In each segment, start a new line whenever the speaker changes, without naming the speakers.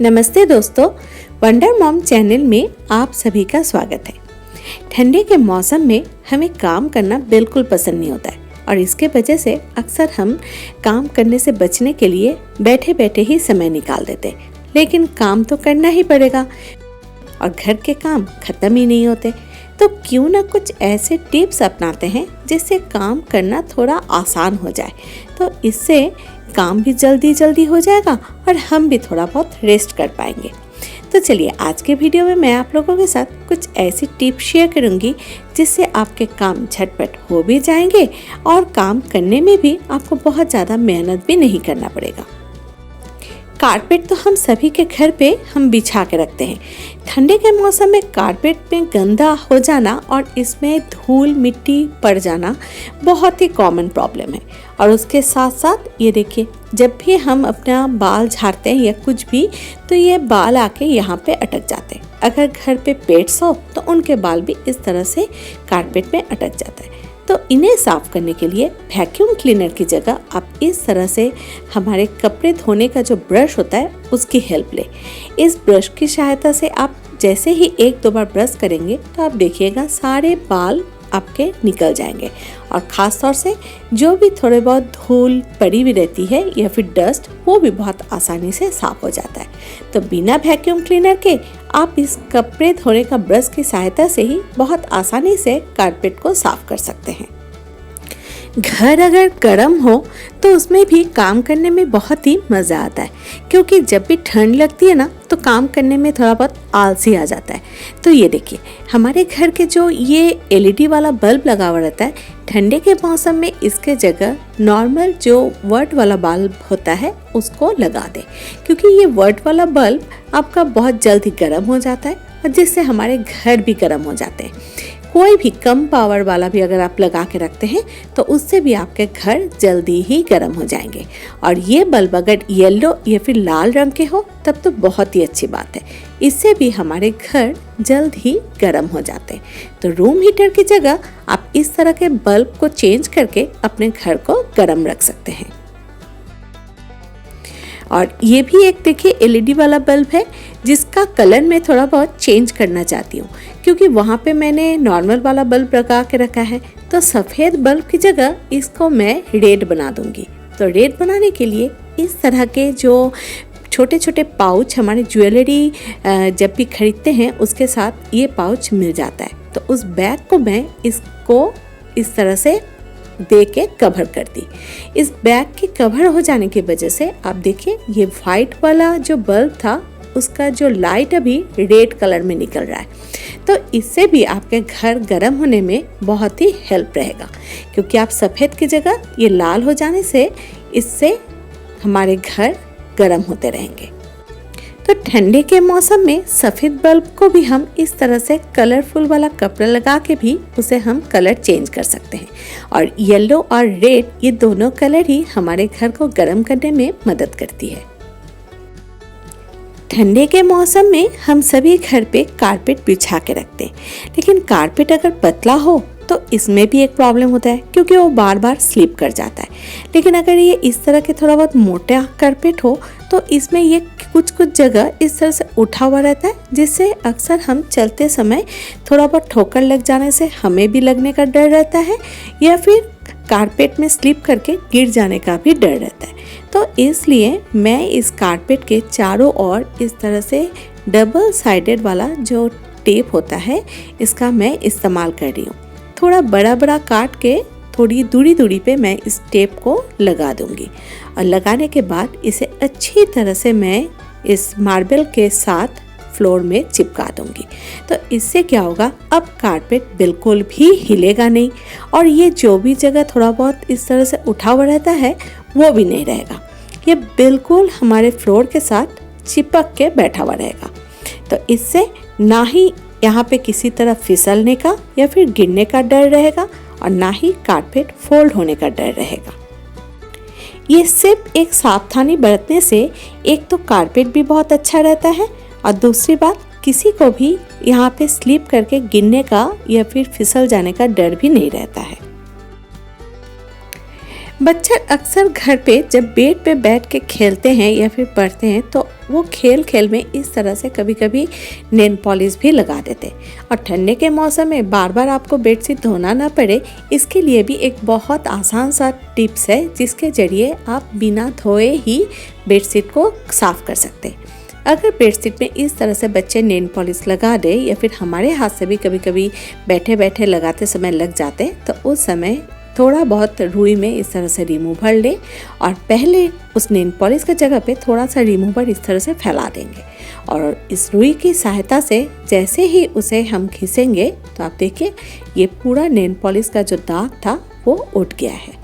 नमस्ते दोस्तों, wonder mom channel में आप सभी का स्वागत है। ठंडे के मौसम में हमें काम करना बिल्कुल पसंद नहीं होता है और इसके वजह से अक्सर हम काम करने से बचने के लिए बैठे बैठे ही समय निकाल देते हैं। लेकिन काम तो करना ही पड़ेगा और घर के काम खत्म ही नहीं होते। तो क्यों ना कुछ ऐसे टिप्स अपनाते हैं जिससे काम करना थोड़ा आसान हो जाए। तो इससे काम भी जल्दी हो जाएगा और हम भी थोड़ा बहुत रेस्ट कर पाएंगे। तो चलिए आज के वीडियो में मैं आप लोगों के साथ कुछ ऐसी टिप्स शेयर करूंगी जिससे आपके काम झटपट हो भी जाएंगे और काम करने में भी आपको बहुत ज़्यादा मेहनत भी नहीं करना पड़ेगा। कारपेट तो हम सभी के घर पे हम बिछा के रखते हैं। ठंडे के मौसम में कारपेट में गंदा हो जाना और इसमें धूल मिट्टी पड़ जाना बहुत ही कॉमन प्रॉब्लम है। और उसके साथ साथ ये देखिए, जब भी हम अपना बाल झाड़ते हैं या कुछ भी तो ये बाल आके यहाँ पे अटक जाते हैं। अगर घर पे पेट्स हो तो उनके बाल भी इस तरह से कारपेट में अटक जाता है। तो इन्हें साफ करने के लिए वैक्यूम क्लीनर की जगह आप इस तरह से हमारे कपड़े धोने का जो ब्रश होता है उसकी हेल्प ले। इस ब्रश की सहायता से आप जैसे ही एक दो बार ब्रश करेंगे तो आप देखिएगा सारे बाल आपके निकल जाएंगे और ख़ास तौर से जो भी थोड़े बहुत धूल पड़ी हुई रहती है या फिर डस्ट वो भी बहुत आसानी से साफ हो जाता है। तो बिना वैक्यूम क्लीनर के आप इस कपड़े धोने का ब्रश की सहायता से ही बहुत आसानी से कारपेट को साफ कर सकते हैं। घर अगर गर्म हो तो उसमें भी काम करने में बहुत ही मज़ा आता है, क्योंकि जब भी ठंड लगती है ना तो काम करने में थोड़ा बहुत आलसी आ जाता है। तो ये देखिए, हमारे घर के जो ये एलईडी वाला बल्ब लगा हुआ रहता है, ठंडे के मौसम में इसके जगह नॉर्मल जो वर्ड वाला बल्ब होता है उसको लगा दें, क्योंकि ये वर्ड वाला बल्ब आपका बहुत जल्दी गर्म हो जाता है और जिससे हमारे घर भी गर्म हो जाते हैं। कोई भी कम पावर वाला भी अगर आप लगा के रखते हैं तो उससे भी आपके घर जल्दी ही गर्म हो जाएंगे। और ये बल्ब अगर येलो या फिर लाल रंग के हो तब तो बहुत ही अच्छी बात है, इससे भी हमारे घर जल्द ही गर्म हो जाते हैं। तो रूम हीटर की जगह आप इस तरह के बल्ब को चेंज करके अपने घर को गर्म रख सकते हैं। और ये भी एक देखिए एलईडी वाला बल्ब है जिसका कलर मैं थोड़ा बहुत चेंज करना चाहती हूँ, क्योंकि वहाँ पे मैंने नॉर्मल वाला बल्ब लगा के रखा है। तो सफ़ेद बल्ब की जगह इसको मैं रेड बना दूँगी। तो रेड बनाने के लिए इस तरह के जो छोटे छोटे पाउच हमारे ज्वेलरी जब भी खरीदते हैं उसके साथ ये पाउच मिल जाता है। तो उस बैग को मैं इसको इस तरह से दे के कवर कर दी। इस बैग के कवर हो जाने की वजह से आप देखिए ये वाइट वाला जो बल्ब था उसका जो लाइट अभी रेड कलर में निकल रहा है। तो इससे भी आपके घर गर्म होने में बहुत ही हेल्प रहेगा, क्योंकि आप सफ़ेद की जगह ये लाल हो जाने से इससे हमारे घर गर्म होते रहेंगे। तो ठंडे के मौसम में सफ़ेद बल्ब को भी हम इस तरह से कलरफुल वाला कपड़ा लगा के भी उसे हम कलर चेंज कर सकते हैं। और येलो और रेड ये दोनों कलर ही हमारे घर को गर्म करने में मदद करती है। ठंडे के मौसम में हम सभी घर पे कारपेट बिछा के रखते हैं, लेकिन कारपेट अगर पतला हो तो इसमें भी एक प्रॉब्लम होता है, क्योंकि वो बार बार स्लिप कर जाता है। लेकिन अगर ये इस तरह के थोड़ा बहुत मोटा कारपेट हो तो इसमें ये कुछ जगह इस तरह से उठा हुआ रहता है, जिससे अक्सर हम चलते समय थोड़ा बहुत ठोकर लग जाने से हमें भी लगने का डर रहता है या फिर कारपेट में स्लिप करके गिर जाने का भी डर रहता है। तो इसलिए मैं इस कारपेट के चारों ओर इस तरह से डबल साइडेड वाला जो टेप होता है इसका मैं इस्तेमाल कर रही हूँ। थोड़ा बड़ा काट के थोड़ी दूरी पे मैं इस टेप को लगा दूंगी और लगाने के बाद इसे अच्छी तरह से मैं इस मार्बल के साथ फ्लोर में चिपका दूंगी। तो इससे क्या होगा, अब कारपेट बिल्कुल भी हिलेगा नहीं और ये जो भी जगह थोड़ा बहुत इस तरह से उठा हुआ रहता है वो भी नहीं रहेगा। ये बिल्कुल हमारे फ्लोर के साथ चिपक के बैठा हुआ रहेगा। तो इससे ना ही यहाँ पे किसी तरह फिसलने का या फिर गिरने का डर रहेगा और ना ही कारपेट फोल्ड होने का डर रहेगा। ये सिर्फ एक सावधानी बरतने से एक तो कारपेट भी बहुत अच्छा रहता है और दूसरी बात किसी को भी यहाँ पे स्लिप करके गिरने का या फिर फिसल जाने का डर भी नहीं रहता है। बच्चे अक्सर घर पे जब बेड पे बैठ के खेलते हैं या फिर पढ़ते हैं तो वो खेल खेल में इस तरह से कभी कभी नेल पॉलिश भी लगा देते हैं। और ठंडे के मौसम में बार बार आपको बेडशीट धोना ना पड़े, इसके लिए भी एक बहुत आसान सा टिप्स है जिसके ज़रिए आप बिना धोए ही बेडशीट को साफ़ कर सकते हैं। अगर बेडशीट में इस तरह से बच्चे नेल पॉलिश लगा दे या फिर हमारे हाथ से भी कभी कभी बैठे बैठे लगाते समय लग जाते हैं, तो उस समय थोड़ा बहुत रुई में इस तरह से रिमूवर लें और पहले उस नेल पॉलिश की जगह पे थोड़ा सा रिमूवर इस तरह से फैला देंगे। और इस रुई की सहायता से जैसे ही उसे हम खींचेंगे तो आप देखिए ये पूरा नेल पॉलिश का जो दाग था वो उठ गया है।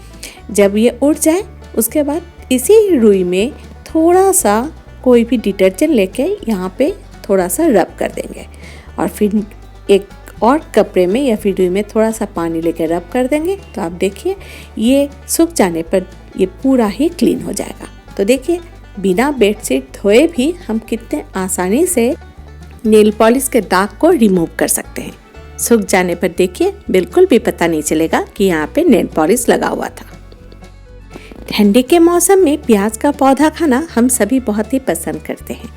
जब ये उठ जाए उसके बाद इसी रुई में थोड़ा सा कोई भी डिटर्जेंट लेके यहाँ पे थोड़ा सा रब कर देंगे और फिर एक और कपड़े में या फिर रुई में थोड़ा सा पानी लेकर रब कर देंगे। तो आप देखिए ये सूख जाने पर ये पूरा ही क्लीन हो जाएगा। तो देखिए बिना बेडशीट धोए भी हम कितने आसानी से नेल पॉलिश के दाग को रिमूव कर सकते हैं। सूख जाने पर देखिए बिल्कुल भी पता नहीं चलेगा कि यहाँ पे नेल पॉलिश लगा हुआ था। ठंडी के मौसम में प्याज का पौधा खाना हम सभी बहुत ही पसंद करते हैं,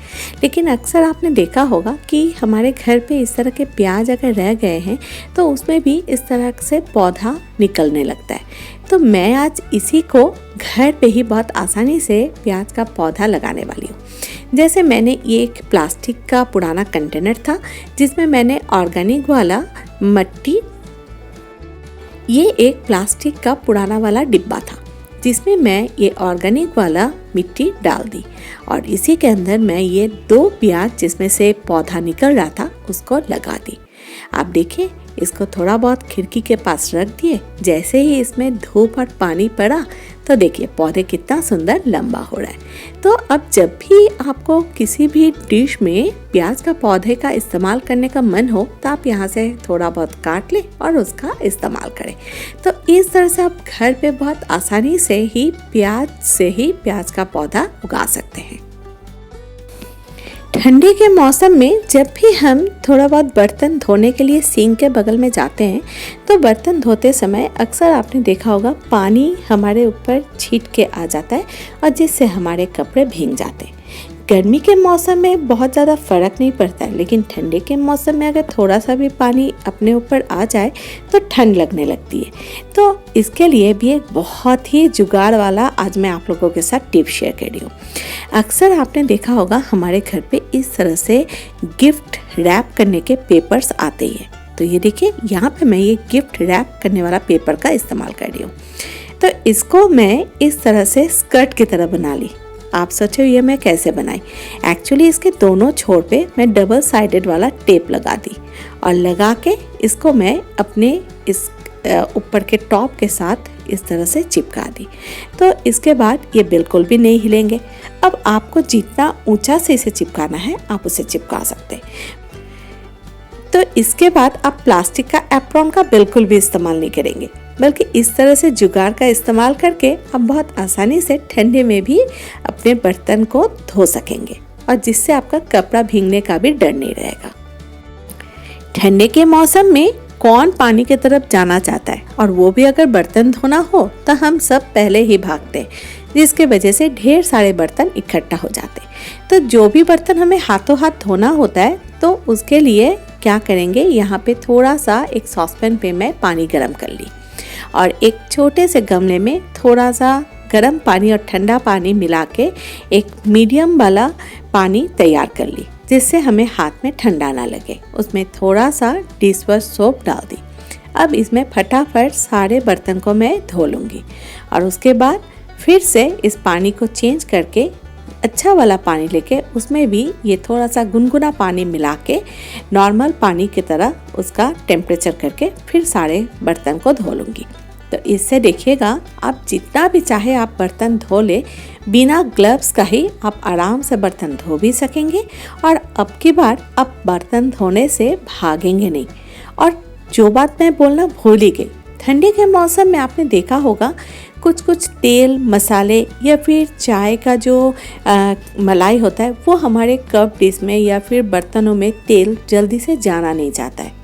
लेकिन अक्सर आपने देखा होगा कि हमारे घर पे इस तरह के प्याज अगर रह गए हैं तो उसमें भी इस तरह से पौधा निकलने लगता है। तो मैं आज इसी को घर पे ही बहुत आसानी से प्याज का पौधा लगाने वाली हूँ। जैसे मैंने ये एक प्लास्टिक का पुराना कंटेनर था जिसमें मैंने ऑर्गेनिक वाला मिट्टी, ये एक प्लास्टिक का पुराना वाला डिब्बा था जिसमें मैं ये ऑर्गेनिक वाला मिट्टी डाल दी और इसी के अंदर मैं ये 2 प्याज जिसमें से पौधा निकल रहा था उसको लगा दी। आप देखिए इसको थोड़ा बहुत खिड़की के पास रख दिए, जैसे ही इसमें धूप और पानी पड़ा तो देखिए पौधे कितना सुंदर लंबा हो रहा है। तो अब जब भी आपको किसी भी डिश में प्याज का पौधे का इस्तेमाल करने का मन हो तो आप यहाँ से थोड़ा बहुत काट लें और उसका इस्तेमाल करें। तो इस तरह से आप घर पे बहुत आसानी से ही प्याज का पौधा उगा सकते हैं। ठंडी के मौसम में जब भी हम थोड़ा बहुत बर्तन धोने के लिए सिंक के बगल में जाते हैं तो बर्तन धोते समय अक्सर आपने देखा होगा पानी हमारे ऊपर छींट के आ जाता है और जिससे हमारे कपड़े भीग जाते हैं। गर्मी के मौसम में बहुत ज़्यादा फ़र्क नहीं पड़ता है, लेकिन ठंडे के मौसम में अगर थोड़ा सा भी पानी अपने ऊपर आ जाए तो ठंड लगने लगती है। तो इसके लिए भी एक बहुत ही जुगाड़ वाला आज मैं आप लोगों के साथ टिप शेयर कर रही हूँ। अक्सर आपने देखा होगा हमारे घर पे इस तरह से गिफ्ट रैप करने के पेपर्स आते हैं। तो ये देखिए यहाँ पे मैं ये गिफ्ट रैप करने वाला पेपर का इस्तेमाल कर रही हूँ। तो इसको मैं इस तरह से स्कर्ट की तरह बना ली। आप सोचो ये मैं कैसे बनाई। एक्चुअली इसके दोनों छोर पे मैं डबल साइडेड वाला टेप लगा दी और लगा के इसको मैं अपने इस ऊपर के टॉप के साथ इस तरह से चिपका दी। तो इसके बाद ये बिल्कुल भी नहीं हिलेंगे। अब आपको जितना ऊंचा से इसे चिपकाना है आप उसे चिपका सकते हैं। तो इसके बाद आप प्लास्टिक का एप्रॉन का बिल्कुल भी इस्तेमाल नहीं करेंगे, बल्कि इस तरह से जुगाड़ का इस्तेमाल करके आप बहुत आसानी से ठंडे में भी अपने बर्तन को धो सकेंगे और जिससे आपका कपड़ा भीगने का भी डर नहीं रहेगा। ठंडे के मौसम में कौन पानी की तरफ जाना चाहता है, और वो भी अगर बर्तन धोना हो तो हम सब पहले ही भागते हैं, जिसके वजह से ढेर सारे बर्तन इकट्ठा हो जाते हैं। तो जो भी बर्तन हमें हाथों हाथ धोना होता है तो उसके लिए क्या करेंगे, यहाँ पे थोड़ा सा एक सॉसपैन पे मैं पानी गर्म कर ली और एक छोटे से गमले में थोड़ा सा गर्म पानी और ठंडा पानी मिला के एक मीडियम वाला पानी तैयार कर ली, जिससे हमें हाथ में ठंडा ना लगे। उसमें थोड़ा सा डिश वॉश सोप डाल दी। अब इसमें फटाफट सारे बर्तन को मैं धो लूँगी और उसके बाद फिर से इस पानी को चेंज करके अच्छा वाला पानी लेके उसमें भी ये थोड़ा सा गुनगुना पानी मिला के नॉर्मल पानी की तरह उसका टेम्परेचर करके फिर सारे बर्तन को धो लूँगी। तो इससे देखिएगा आप जितना भी चाहे आप बर्तन धो ले, बिना ग्लव्स का ही आप आराम से बर्तन धो भी सकेंगे और अब की बार आप बर्तन धोने से भागेंगे नहीं। और जो बात मैं बोलना भूल ही गई, ठंडी के मौसम में आपने देखा होगा कुछ तेल मसाले या फिर चाय का जो मलाई होता है वो हमारे कप डिश में या फिर बर्तनों में तेल जल्दी से जाना नहीं चाहता है।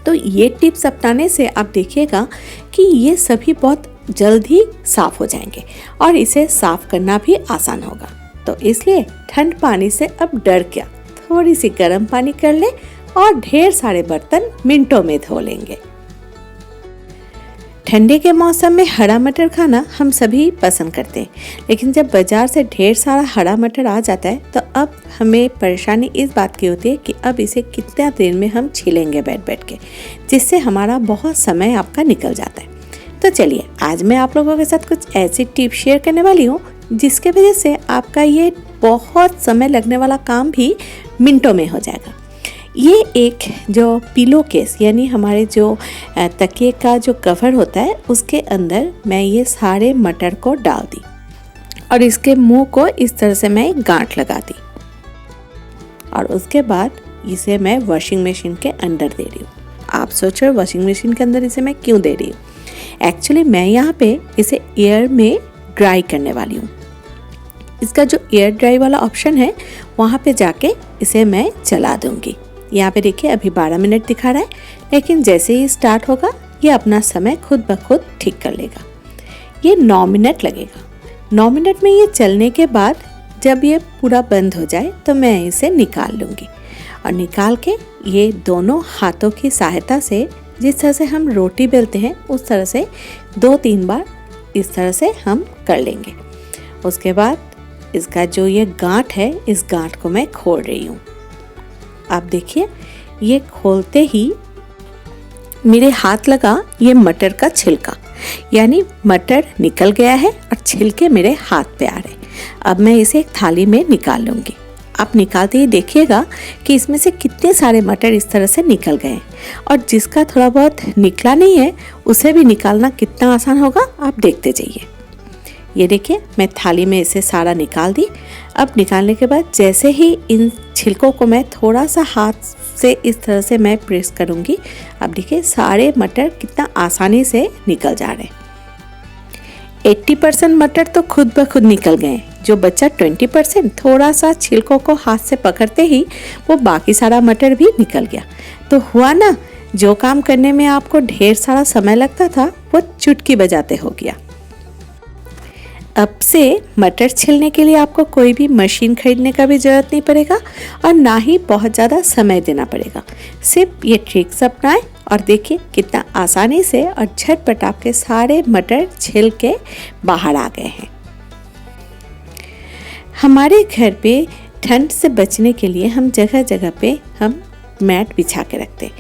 तो ये टिप्स अपनाने से आप देखिएगा कि ये सभी बहुत जल्द ही साफ हो जाएंगे और इसे साफ करना भी आसान होगा। तो इसलिए ठंड पानी से अब डर क्या, थोड़ी सी गर्म पानी कर ले और ढेर सारे बर्तन मिनटों में धो लेंगे। ठंडे के मौसम में हरा मटर खाना हम सभी पसंद करते हैं, लेकिन जब बाजार से ढेर सारा हरा मटर आ जाता है तो अब हमें परेशानी इस बात की होती है कि अब इसे कितना देर में हम छीलेंगे बैठ बैठ के, जिससे हमारा बहुत समय आपका निकल जाता है। तो चलिए आज मैं आप लोगों के साथ कुछ ऐसी टिप शेयर करने वाली हूँ जिसके वजह से आपका ये बहुत समय लगने वाला काम भी मिनटों में हो जाएगा। ये एक जो पिलो केस यानी हमारे जो तकिए का जो कवर होता है उसके अंदर मैं ये सारे मटर को डाल दी और इसके मुंह को इस तरह से मैं गांठ लगा दी और उसके बाद इसे मैं वॉशिंग मशीन के अंदर दे रही हूँ। आप सोच रहे हो वॉशिंग मशीन के अंदर इसे मैं क्यों दे रही हूँ? एक्चुअली मैं यहाँ पे इसे एयर में ड्राई करने वाली हूँ। इसका जो एयर ड्राई वाला ऑप्शन है वहाँ पे जाके इसे मैं चला दूँगी। यहाँ पे देखिए अभी 12 मिनट दिखा रहा है, लेकिन जैसे ही स्टार्ट होगा ये अपना समय खुद ब खुद ठीक कर लेगा। ये 9 मिनट लगेगा। 9 मिनट में ये चलने के बाद जब ये पूरा बंद हो जाए तो मैं इसे निकाल लूँगी और निकाल के ये दोनों हाथों की सहायता से जिस तरह से हम रोटी बेलते हैं उस तरह से 2-3 बार इस तरह से हम कर लेंगे। उसके बाद इसका जो ये गांठ है इस गांठ को मैं खोल रही हूँ। आप देखिए ये खोलते ही मेरे हाथ लगा ये मटर का छिलका, यानी मटर निकल गया है और छिलके मेरे हाथ पे आ रहे। अब मैं इसे एक थाली में निकाल लूँगी। आप निकालते ही देखिएगा कि इसमें से कितने सारे मटर इस तरह से निकल गए हैं और जिसका थोड़ा बहुत निकला नहीं है उसे भी निकालना कितना आसान होगा आप देखते जाइए। ये देखिए मैं थाली में इसे सारा निकाल दी। अब निकालने के बाद जैसे ही इन छिलकों को मैं थोड़ा सा हाथ से इस तरह से मैं प्रेस करूँगी, अब देखिए सारे मटर कितना आसानी से निकल जा रहे हैं। 80% मटर तो खुद ब खुद निकल गए, जो बच्चा 20% थोड़ा सा छिलकों को हाथ से पकड़ते ही वो बाकी सारा मटर भी निकल गया। तो हुआ ना, जो काम करने में आपको ढेर सारा समय लगता था वो चुटकी बजाते हो गया। अब से मटर छिलने के लिए आपको कोई भी मशीन खरीदने का भी ज़रूरत नहीं पड़ेगा और ना ही बहुत ज़्यादा समय देना पड़ेगा। सिर्फ ये ट्रिक्स अपनाएं और देखिए कितना आसानी से और झटपट आपके सारे मटर छिल के बाहर आ गए हैं। हमारे घर पे ठंड से बचने के लिए हम जगह जगह पे हम मैट बिछा के रखते हैं,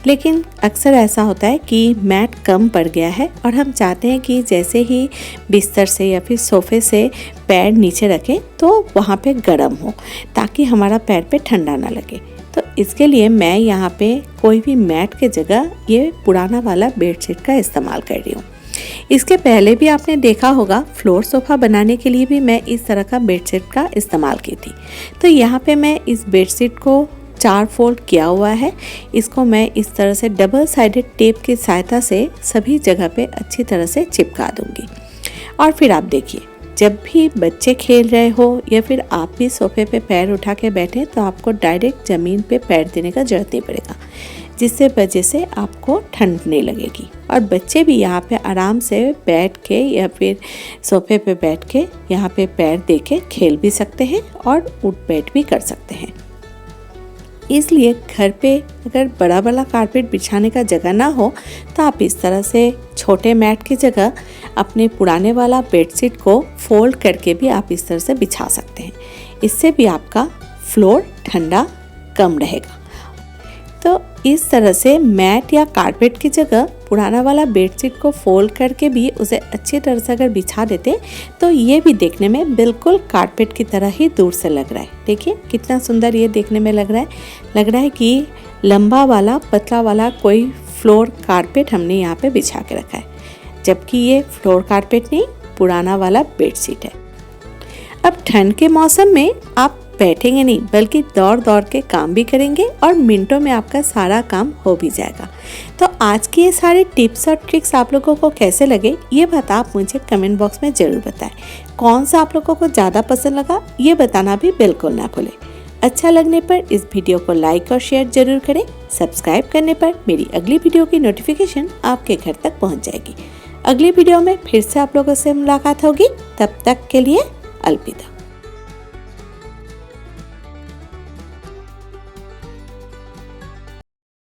लेकिन अक्सर ऐसा होता है कि मैट कम पड़ गया है और हम चाहते हैं कि जैसे ही बिस्तर से या फिर सोफे से पैर नीचे रखें तो वहाँ पे गर्म हो, ताकि हमारा पैर पे ठंडा ना लगे। तो इसके लिए मैं यहाँ पे कोई भी मैट के जगह ये पुराना वाला बेडशीट का इस्तेमाल कर रही हूँ। इसके पहले भी आपने देखा होगा फ्लोर सोफ़ा बनाने के लिए भी मैं इस तरह का बेडशीट का इस्तेमाल की थी। तो यहाँ पे मैं इस बेडशीट को 4 फोल्ड किया हुआ है। इसको मैं इस तरह से डबल साइडेड टेप की सहायता से सभी जगह पे अच्छी तरह से चिपका दूंगी। और फिर आप देखिए, जब भी बच्चे खेल रहे हो या फिर आप भी सोफे पे पैर उठा के बैठे तो आपको डायरेक्ट ज़मीन पे पैर देने का जरूरत नहीं पड़ेगा, जिससे वजह से आपको ठंड नहीं लगेगी और बच्चे भी यहाँ पे आराम से बैठ के या फिर सोफे पे बैठ के यहाँ पे पैर दे के खेल भी सकते हैं और उठ बैठ भी कर सकते हैं। इसलिए घर पे अगर बड़ा वाला कारपेट बिछाने का जगह ना हो तो आप इस तरह से छोटे मैट की जगह अपने पुराने वाला बेडशीट को फोल्ड करके भी आप इस तरह से बिछा सकते हैं। इससे भी आपका फ्लोर ठंडा कम रहेगा। तो इस तरह से मैट या कारपेट की जगह पुराना वाला बेडशीट को फोल्ड करके भी उसे अच्छी तरह से अगर बिछा देते तो ये भी देखने में बिल्कुल कारपेट की तरह ही दूर से लग रहा है। देखिए कितना सुंदर ये देखने में लग रहा है कि लंबा वाला पतला वाला कोई फ्लोर कारपेट हमने यहाँ पे बिछा के रखा है, जबकि ये फ्लोर कारपेट नहीं पुराना वाला बेडशीट है। अब ठंड के मौसम में आप बैठेंगे नहीं बल्कि दौड़ दौड़ के काम भी करेंगे और मिनटों में आपका सारा काम हो भी जाएगा। तो आज की ये सारे टिप्स और ट्रिक्स आप लोगों को कैसे लगे ये बात आप मुझे कमेंट बॉक्स में ज़रूर बताएं। कौन सा आप लोगों को ज़्यादा पसंद लगा ये बताना भी बिल्कुल ना भूलें। अच्छा लगने पर इस वीडियो को लाइक और शेयर ज़रूर करें। सब्सक्राइब करने पर मेरी अगली वीडियो की नोटिफिकेशन आपके घर तक पहुँच जाएगी। अगली वीडियो में फिर से आप लोगों से मुलाकात होगी। तब तक के लिए अलविदा।